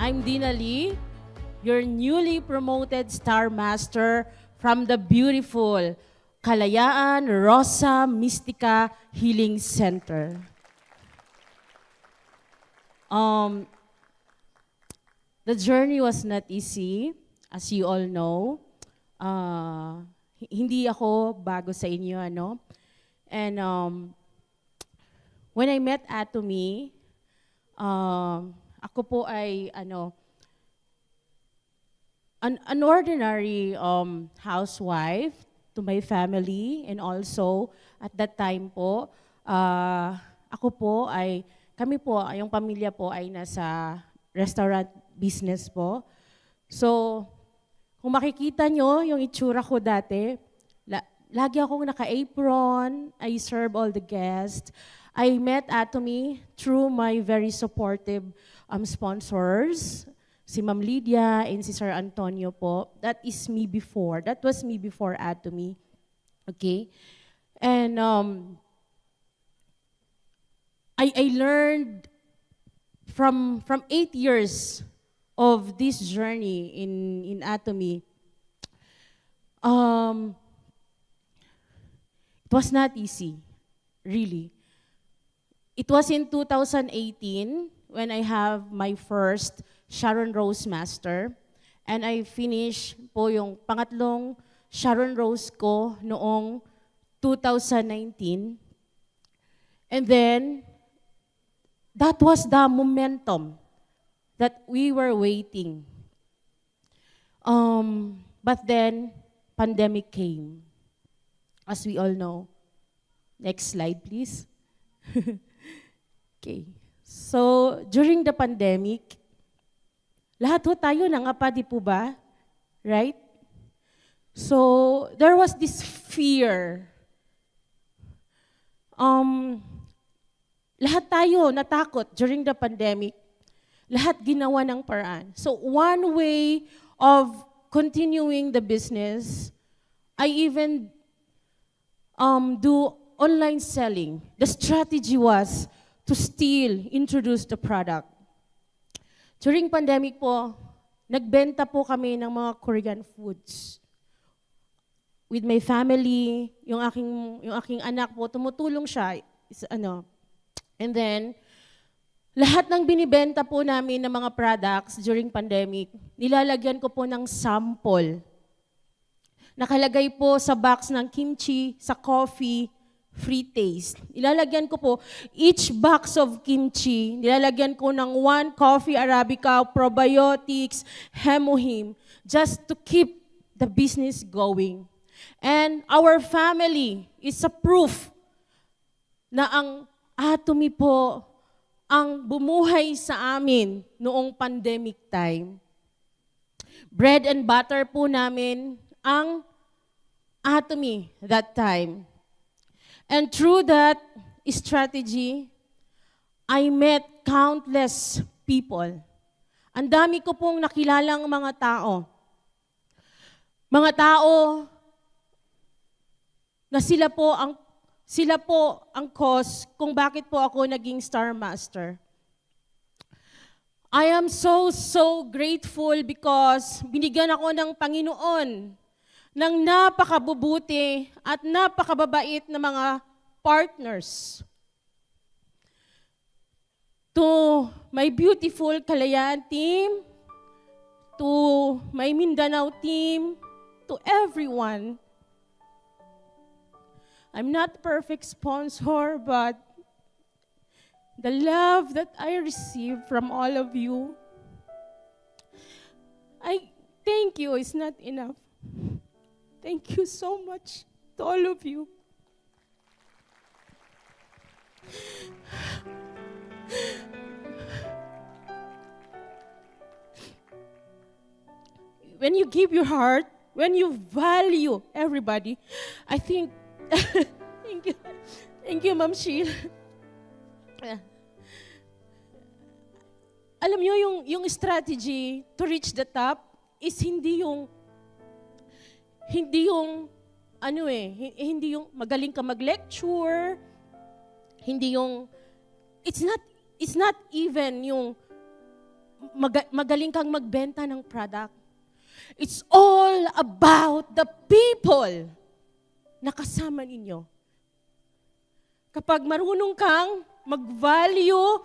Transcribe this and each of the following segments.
I'm Dina Lee, your newly promoted Star Master from the beautiful Kalayaan Rosa Mystica Healing Center. Um, the journey was not easy, as you all know. Hindi ako bago sa inyo, ano? And when I met Atomy, ako po ay an ordinary housewife to my family, and also at that time po, kami po, yung pamilya po ay nasa restaurant business po. So, kung makikita nyo yung itsura ko dati, lagi akong naka-apron, I serve all the guests. I met Atomy through my very supportive sponsors, si Ma'am Lydia and si Sir Antonio po. That is me before. That was me before Atomy. Okay? And I learned from 8 years of this journey in Atomy. It was not easy, really. It was in 2018 when I have my first Sharon Rose Master, and I finished po yung pangatlong Sharon Rose ko noong 2019. And then, that was the momentum that we were waiting. But then, pandemic came, as we all know. Next slide, please. Okay. So, during the pandemic, lahat ho tayo nangapa, di po ba? Right? So, there was this fear. Lahat tayo natakot during the pandemic. Lahat ginawa ng paraan. So, one way of continuing the business, I even do online selling. The strategy was to still introduce the product. During pandemic po, nagbenta po kami ng mga Korean foods. With my family, yung aking anak po, tumutulong siya. And then, lahat ng binibenta po namin ng mga products during pandemic, nilalagyan ko po ng sample. Nakalagay po sa box ng kimchi, sa coffee, free taste. Ilalagyan ko po, each box of kimchi, nilalagyan ko ng 1 coffee Arabica, probiotics, hemohim, just to keep the business going. And our family is a proof na ang Atomy po ang bumuhay sa amin noong pandemic time. Bread and butter po namin ang Atomy that time. And through that strategy, I met countless people. Ang dami ko pong nakilalang mga tao. Mga tao na sila po ang cause kung bakit po ako naging Star Master. I am so grateful because binigyan ako ng Panginoon ng napakabubuti at napakababait na mga partners. To my beautiful Kalayaan team, to my Mindanao team, to everyone. I'm not a perfect sponsor, but the love that I receive from all of you, I thank you, it's not enough. Thank you so much to all of you. When you give your heart, when you value everybody, I think, thank you, Ma'am Sheila. Alam nyo, yung strategy to reach the top is hindi yung magaling ka mag-lecture, hindi yung, it's not even yung magaling kang magbenta ng product. It's all about the people na kasama ninyo. Kapag marunong kang mag-value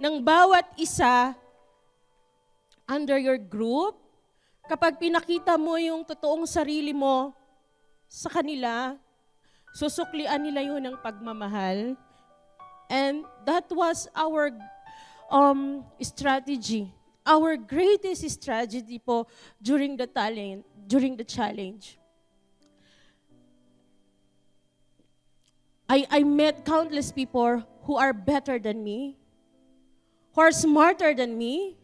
ng bawat isa under your group, kapag pinakita mo yung totoong sarili mo sa kanila, susuklian nila yun ng pagmamahal. And that was our strategy. Our greatest strategy po during the challenge. I met countless people who are better than me, who are smarter than me.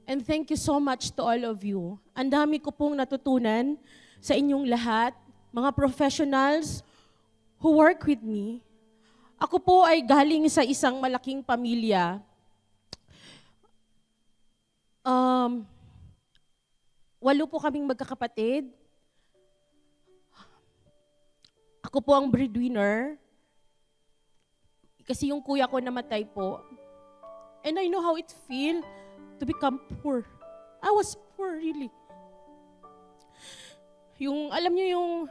And thank you so much to all of you. Ang dami ko pong natutunan sa inyong lahat, mga professionals who work with me. Ako po ay galing sa isang malaking pamilya. Walo po kaming magkakapatid. Ako po ang breadwinner. Kasi yung kuya ko namatay po. And I know how it feels to become poor. I was poor, really. Alam niyo yung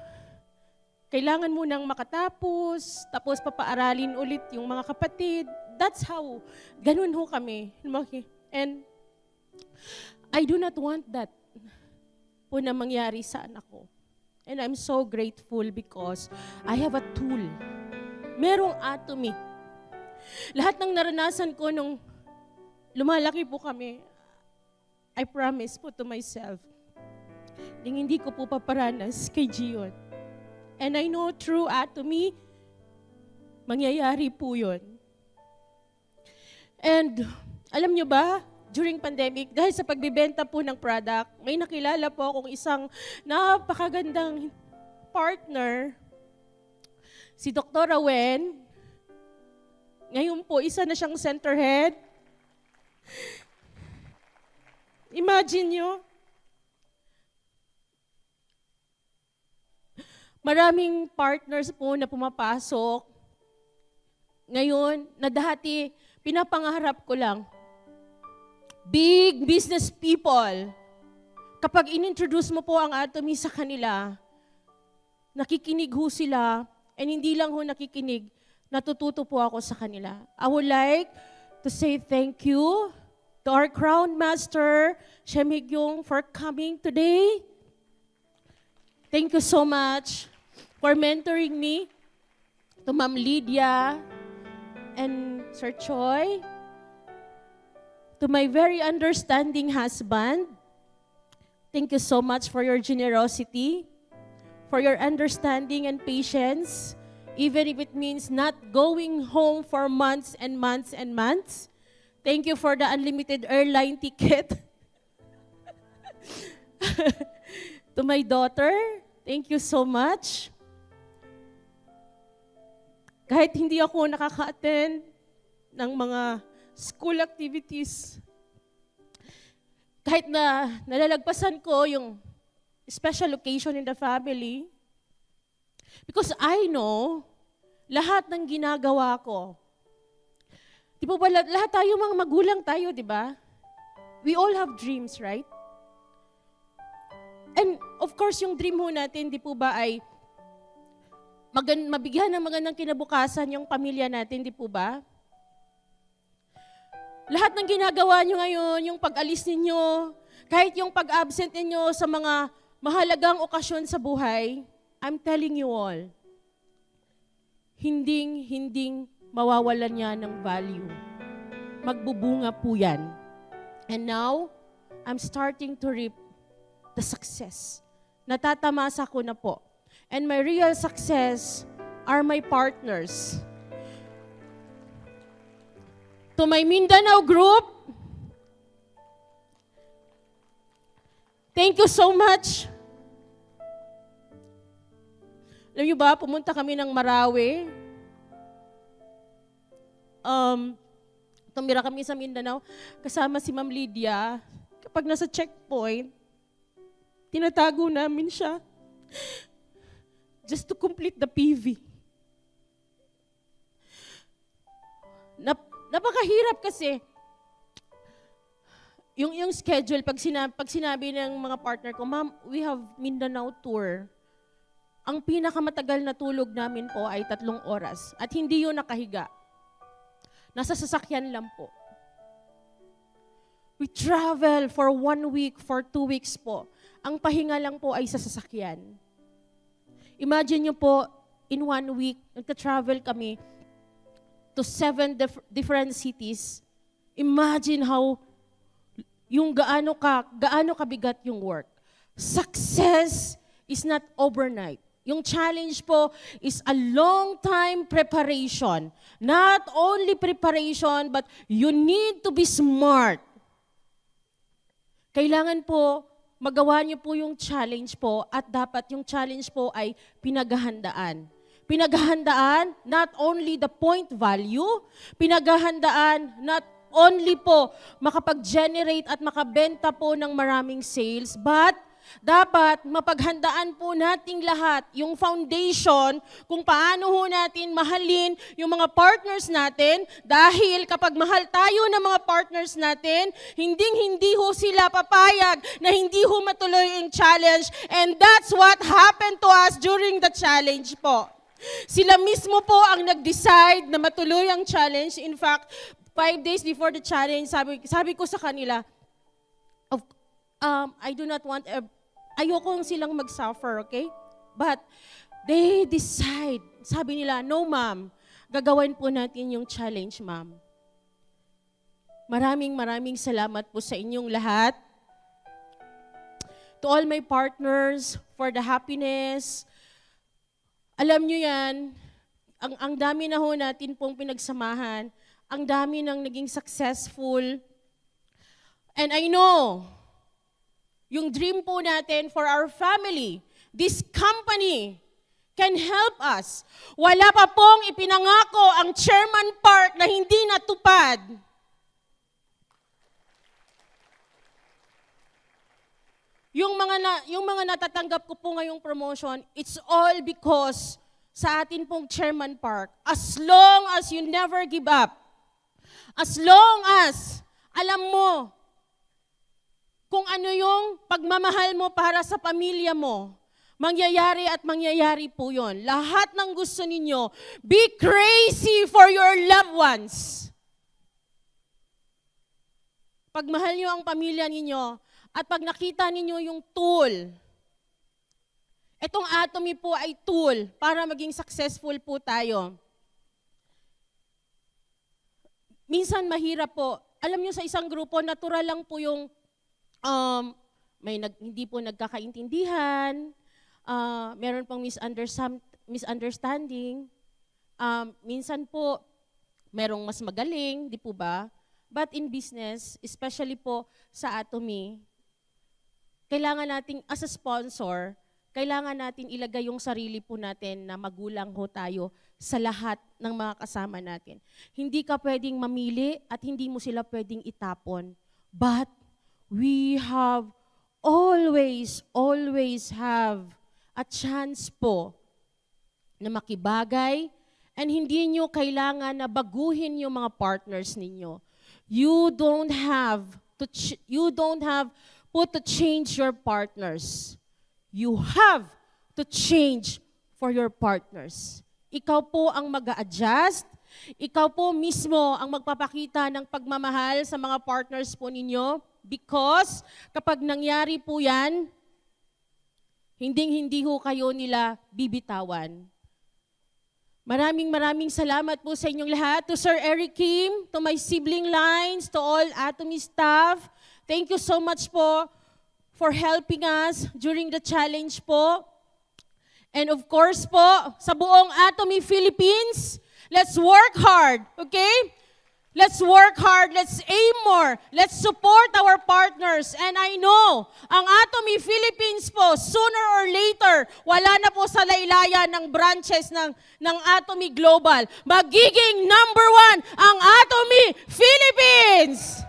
kailangan mo nang makatapos, tapos papaaralin ulit yung mga kapatid. That's how, ganun ho kami. And I do not want that po na mangyari sa anak ko. And I'm so grateful because I have a tool. Merong Atomy. Lahat ng naranasan ko nung lumalaki po kami, I promise po to myself, hindi ko po paparanas kay Gion. And I know through Atomy, mangyayari po yun. And alam nyo ba, during pandemic, dahil sa pagbibenta po ng product, may nakilala po akong isang napakagandang partner, si Dr. Wen. Ngayon po, isa na siyang center head. Imagine nyo, maraming partners po na pumapasok. Ngayon, na dati, pinapangarap ko lang, big business people, kapag in-introduce mo po ang Atomy sa kanila, nakikinig ho sila, and hindi lang ho nakikinig, natututo po ako sa kanila. I would like to say thank you to our Crown Master, Shem Hegyong, for coming today. Thank you so much for mentoring me, to Ma'am Lydia and Sir Choi, to my very understanding husband. Thank you so much for your generosity, for your understanding and patience, even if it means not going home for months and months and months. Thank you for the unlimited airline ticket. To my daughter, thank you so much. Kahit hindi ako nakaka-attend ng mga school activities, kahit na nalalagpasan ko yung special occasion in the family, because I know lahat ng ginagawa ko. Di ba lahat tayo mga magulang tayo, di ba? We all have dreams, right? And of course, yung dream ho natin, di po ba ay mabigyan ng magandang kinabukasan yung pamilya natin, di po ba? Lahat ng ginagawa nyo ngayon, yung pag-alis ninyo, kahit yung pag-absent ninyo sa mga mahalagang okasyon sa buhay, I'm telling you all, hinding mawawalan niya ng value. Magbubunga po yan. And now, I'm starting to reap the success. Natatamasa ko na po. And my real success are my partners. To my Mindanao group, thank you so much. Alam niyo ba, pumunta kami ng Marawi. Tumira kami sa Mindanao, kasama si Ma'am Lydia. Kapag nasa checkpoint, tinatago namin siya just to complete the PV. Napakahirap kasi. yung schedule, pag sinabi ng mga partner ko, Ma'am, we have Mindanao tour. Ang pinakamatagal na tulog namin po ay 3 oras. At hindi yun nakahiga. Nasa sasakyan lang po. We travel for 1 week, for 2 weeks po. Ang pahinga lang po ay sa sasakyan. Imagine nyo po, in 1 week, nagka-travel kami to 7 different cities. Imagine how, gaano kabigat yung work. Success is not overnight. Yung challenge po is a long time preparation. Not only preparation, but you need to be smart. Kailangan po, magawa niyo po yung challenge po at dapat yung challenge po ay pinaghahandaan. Pinaghahandaan, not only the point value, pinaghahandaan, not only po makapag-generate at makabenta po ng maraming sales, but dapat mapaghandaan po nating lahat yung foundation kung paano ho natin mahalin yung mga partners natin dahil kapag mahal tayo ng mga partners natin, hindi ho sila papayag na hindi ho matuloy yung challenge, and that's what happened to us during the challenge po. Sila mismo po ang nag-decide na matuloy ang challenge. In fact, 5 days before the challenge, sabi ko sa kanila, I do not want, ayokong silang mag-suffer, okay? But they decide, sabi nila, no ma'am, gagawin po natin yung challenge, ma'am. Maraming salamat po sa inyong lahat. To all my partners, for the happiness. Alam nyo yan, ang dami na ho natin pong pinagsamahan, ang dami nang naging successful. And I know, yung dream po natin for our family, this company can help us. Wala pa pong ipinangako ang Chairman Park na hindi natupad. Yung mga natatanggap ko po ngayong promotion, it's all because sa atin pong Chairman Park. As long as you never give up, as long as alam mo kung ano yung pagmamahal mo para sa pamilya mo, mangyayari po yun. Lahat ng gusto ninyo, be crazy for your loved ones. Pagmahal nyo ang pamilya ninyo, at pag nakita ninyo yung tool, itong Atomy po ay tool para maging successful po tayo. Minsan mahirap po. Alam nyo sa isang grupo, natural lang po yung hindi po nagkakaintindihan, meron pang misunderstanding, minsan po merong mas magaling, di po ba? But in business, especially po sa Atomy, kailangan nating, as a sponsor, kailangan natin ilagay yung sarili po natin na magulang ho tayo sa lahat ng mga kasama natin. Hindi ka pwedeng mamili at hindi mo sila pwedeng itapon. But we have always have a chance po na makibagay, and hindi nyo kailangan na baguhin yung mga partners ninyo. You don't have to change your partners. You have to change for your partners. Ikaw po ang mag-a-adjust. Ikaw po mismo ang magpapakita ng pagmamahal sa mga partners po ninyo, because kapag nangyari po yan, hindi ho kayo nila bibitawan. Maraming salamat po sa inyong lahat. To Sir Eric Kim, to my sibling lines, to all Atomy staff, thank you so much po for helping us during the challenge po. And of course po, sa buong Atomy Philippines, let's work hard, okay? Let's work hard, let's aim more, let's support our partners. And I know, ang Atomy Philippines po, sooner or later, wala na po sa laylayan ng branches ng Atomy Global. Magiging number 1 ang Atomy Philippines!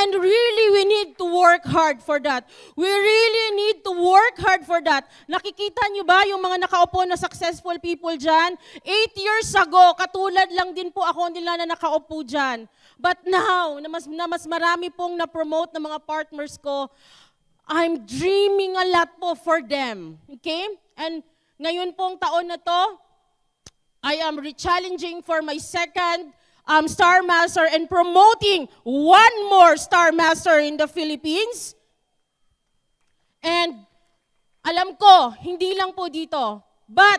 And really, we need to work hard for that. We really need to work hard for that. Nakikita niyo ba yung mga nakaupo na successful people dyan? 8 years ago, katulad lang din po ako nila na nakaupo dyan. But now, na mas marami pong na-promote ng mga partners ko, I'm dreaming a lot po for them. Okay? And ngayon pong taon na to, I am re-challenging for my second Star Master and promoting one more Star Master in the Philippines. And alam ko, hindi lang po dito, but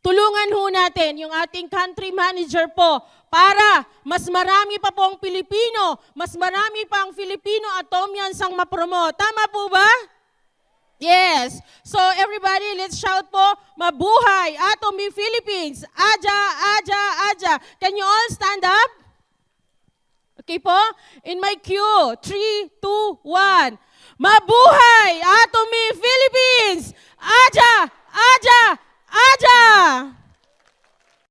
tulungan ho natin yung ating country manager po para mas marami pa pong Pilipino, mas marami pang Filipino Atomians ang mapromote. Tama po ba? Yes. So everybody, let's shout po, mabuhay Atomy Philippines. Aja, aja, aja. Can you all stand up? Okay po? In my cue, 3, 2, 1. Mabuhay Atomy Philippines. Aja, aja, aja.